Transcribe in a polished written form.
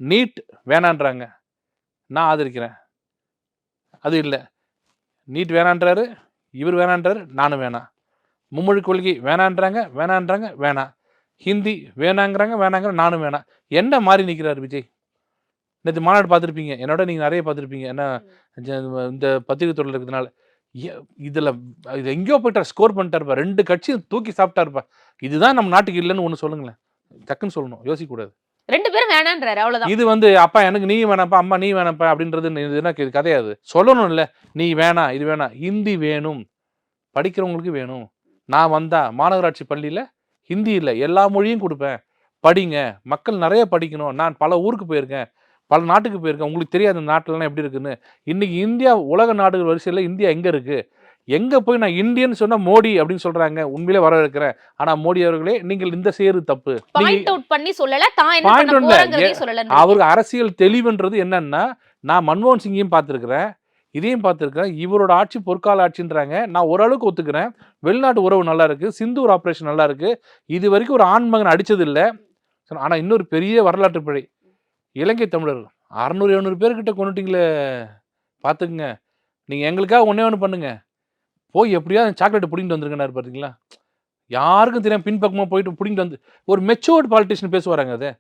NEET வேணான்றாங்க, நான் ஆதரிக்கிறேன். அது இல்லை, நீட் வேணான்றாரு, இவர் வேணான்றாரு, நானும் வேணாம். மும்மொழி கொள்கை வேணான்றாங்க, வேணான்றாங்க, வேணாம். ஹிந்தி வேணாங்கிறாங்க, வேணாங்கிற, நானும் வேணாம். என்ன மாறி நிற்கிறார் விஜய்? நேற்று மாநாடு பார்த்துருப்பீங்க, என்னோட நீங்கள் நிறைய பார்த்துருப்பீங்க. ஏன்னா இந்த பத்திரிகை துறையில் இருக்கிறதுனால இதில் இது எங்கேயோ போயிட்டார், ஸ்கோர் பண்ணிட்டாருப்பா. 2 கட்சியும் தூக்கி சாப்பிட்டாருப்பா. இதுதான் நம்ம நாட்டுக்கு இல்லைன்னு ஒன்று சொல்லுங்களேன். டக்குன்னு சொல்லணும், யோசிக்கக்கூடாது. 2 பேரும் வேணான்றாரு, அவ்வளவுதான். இது வந்து அப்பா எனக்கு நீ வேணாம்ப்பா, அம்மா நீ வேணாம்ப்பா அப்படின்றது என்ன கதையாது? சொல்லணும் இல்லை, நீ வேணாம், இது வேணாம். ஹிந்தி வேணும், படிக்கிறவங்களுக்கு வேணும். நான் வந்தா மாநகராட்சி பள்ளியில் ஹிந்தி இல்லை, எல்லா மொழியும் கொடுப்பேன், படிங்க, மக்கள் நிறைய படிக்கணும். நான் பல ஊருக்கு போயிருக்கேன், பல நாட்டுக்கு போயிருக்கேன், உங்களுக்கு தெரியாது இந்த நாட்டிலலாம் எப்படி இருக்குன்னு. இன்னைக்கு இந்தியா உலக நாடுகள் வரிசையில் இந்தியா எங்கே இருக்குது? எங்கே போய் நான் இந்தியன்னு சொன்னால் மோடி அப்படின்னு சொல்கிறாங்க, உண்மையிலே வரவேற்கிறேன். ஆனால் மோடி அவர்களே, நீங்கள் இந்த செய்யறது தப்பு. பாயிண்ட் அவுட் பண்ணி சொல்லல, தான் என்ன பண்ண போறேங்கறதையும் சொல்லல. அவருக்கு அரசியல் தெளிவுன்றது என்னன்னா, நான் மன்மோகன் சிங்கையும் பார்த்துருக்கிறேன், இதையும் பார்த்துருக்கிறேன். இவரோட ஆட்சி பொற்கால ஆட்சின்றாங்க, நான் ஓரளவுக்கு ஒத்துக்கிறேன். வெளிநாட்டு உறவு நல்லா இருக்கு, சிந்தூர் ஆப்ரேஷன் நல்லா இருக்கு, இது வரைக்கும் ஒரு ஆண் மகன் அடிச்சது இல்லை. ஆனால் இன்னொரு பெரிய வரலாற்று பிழை, இலங்கை தமிழர் 600-700 பேர்கிட்ட கொண்டுட்டீங்களே, பார்த்துக்குங்க. நீங்கள் எங்களுக்காக ஒன்றே ஒன்று பண்ணுங்க, போய் எப்படியாவது சாக்லேட் பிடிங்கிட்டு வந்துருங்கன்னாரு பார்த்தீங்களா? யாருக்கும் தெரியாமல் பின்பக்கமாக போயிட்டு பிடிங்கிட்டு வந்து ஒரு மெச்சூர்டு பாலிட்டிஷியன் பேசுவாராங்க. அதை